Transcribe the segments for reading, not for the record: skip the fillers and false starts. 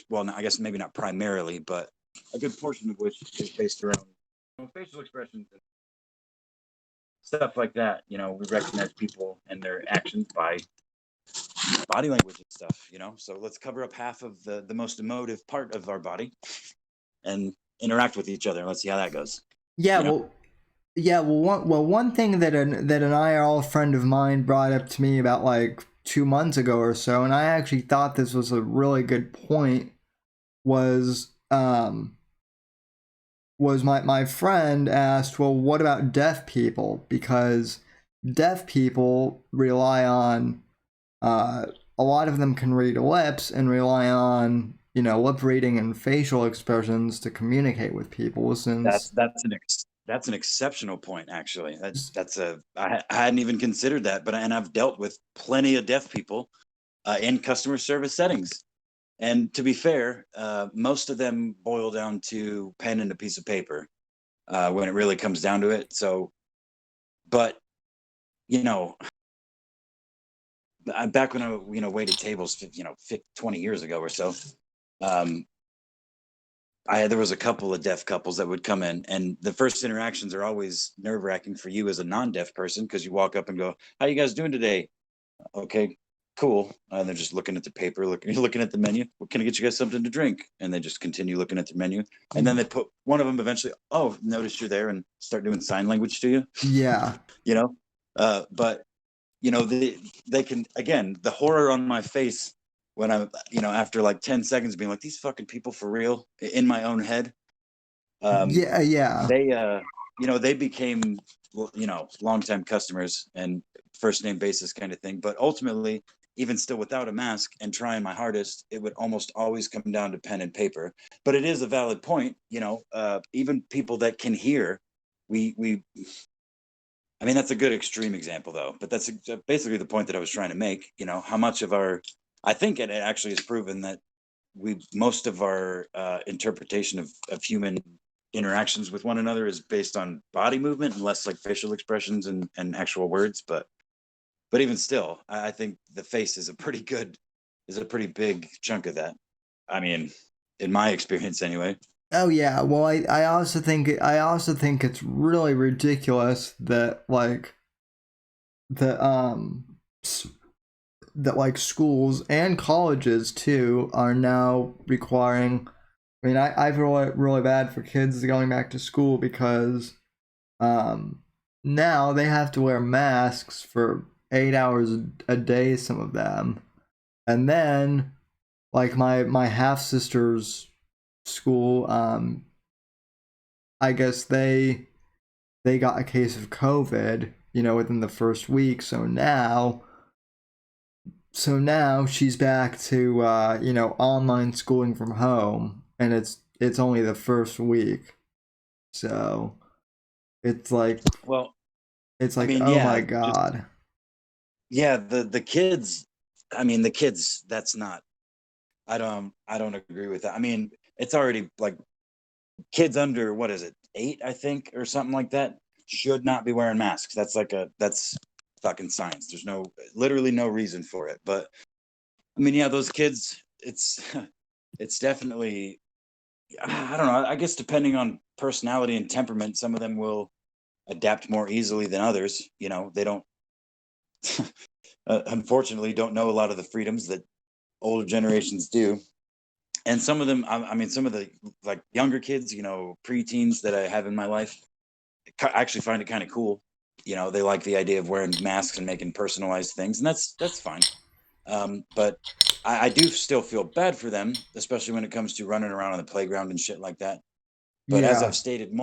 well, I guess maybe not primarily, but a good portion of which is based around facial expressions and stuff like that. We recognize people and their actions by body language and stuff. So let's cover up half of the most emotive part of our body and interact with each other. Let's see how that goes. Yeah, one thing that an IRL friend of mine brought up to me about like 2 months ago or so, and I actually thought this was a really good point, was my friend asked, well, what about deaf people? Because deaf people rely on a lot of them can read lips and rely on lip reading and facial expressions to communicate with people. Since that's an exceptional point, actually. I hadn't even considered that, but I've dealt with plenty of deaf people in customer service settings, and to be fair, most of them boil down to pen and a piece of paper when it really comes down to it. So, but back when I waited tables 20 years ago or so, there was a couple of deaf couples that would come in, and the first interactions are always nerve-wracking for you as a non-deaf person, because you walk up and go, "How you guys doing today?" "Okay, cool." And they're just looking at the paper, looking at the menu. "Well, can I get you guys something to drink?" And they just continue looking at the menu, and then they put one of them eventually, "Oh, notice you're there," and start doing sign language to you. Yeah. But they can, again, the horror on my face when I'm, after like 10 seconds being like, these fucking people for real, in my own head. Yeah. They became, longtime customers and first name basis kind of thing. But ultimately, even still without a mask and trying my hardest, it would almost always come down to pen and paper. But it is a valid point, even people that can hear, I mean, that's a good extreme example, though. But that's basically the point that I was trying to make. How much of I think it actually is proven that most of our interpretation of human interactions with one another is based on body movement and less like facial expressions and actual words. But even still, I think the face is a pretty big chunk of that. I mean, in my experience, anyway. Oh yeah. Well, I also think it's really ridiculous that like schools and colleges too are now requiring. I mean, I feel really bad for kids going back to school because now they have to wear masks for 8 hours a day, some of them, and then like my half sister's school, I guess they got a case of COVID, within the first week. So now she's back to online schooling from home, and it's only the first week. So it's like, well, it's like, I mean, oh yeah, my god. the kids. I mean, the kids. That's not. I don't agree with that. I mean, it's already like kids under, what is it, 8, I think, or something like that, should not be wearing masks. That's fucking science. There's literally no reason for it. But I mean, yeah, those kids, it's it's definitely, I don't know. I guess depending on personality and temperament, some of them will adapt more easily than others. They don't, unfortunately, don't know a lot of the freedoms that older generations do. And some of them, I mean, some of the like younger kids, preteens that I have in my life, I actually find it kind of cool. They like the idea of wearing masks and making personalized things, and that's fine. But I do still feel bad for them, especially when it comes to running around on the playground and shit like that. But as Yeah. I've stated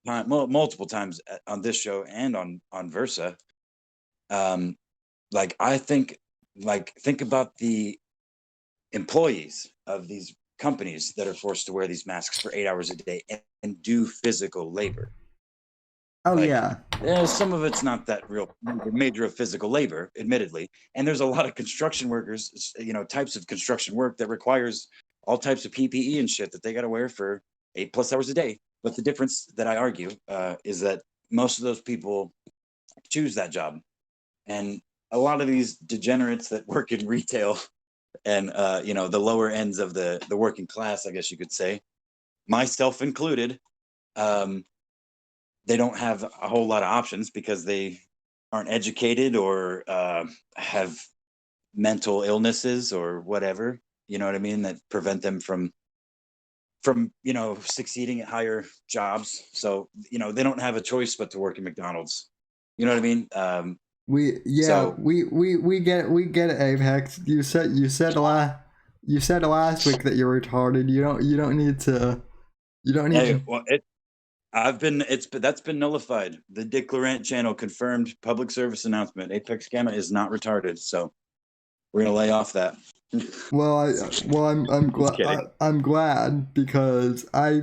multiple times on this show and on Versa, like I think about the employees of these companies that are forced to wear these masks for 8 hours a day and do physical labor. Oh Like, yeah. some of it's not that real major of physical labor, admittedly, and there's a lot of construction workers, types of construction work that requires all types of PPE and shit that they got to wear for 8+ hours a day. But the difference that I argue is that most of those people choose that job, and a lot of these degenerates that work in retail and the lower ends of the working class, I guess you could say, myself included, they don't have a whole lot of options because they aren't educated or have mental illnesses or whatever, you know what I mean, that prevent them from succeeding at higher jobs. So they don't have a choice but to work in McDonald's, you know what I mean. So We get it, Apex. You said last week that you're retarded. You don't need hey, to. well, that's been nullified. The Declarant channel confirmed public service announcement. Apex Gamma is not retarded, so we're gonna lay off that. I'm Just glad. kidding. I'm glad because I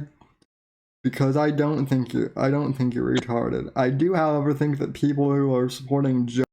don't think you're retarded. I do, however, think that people who are supporting Joe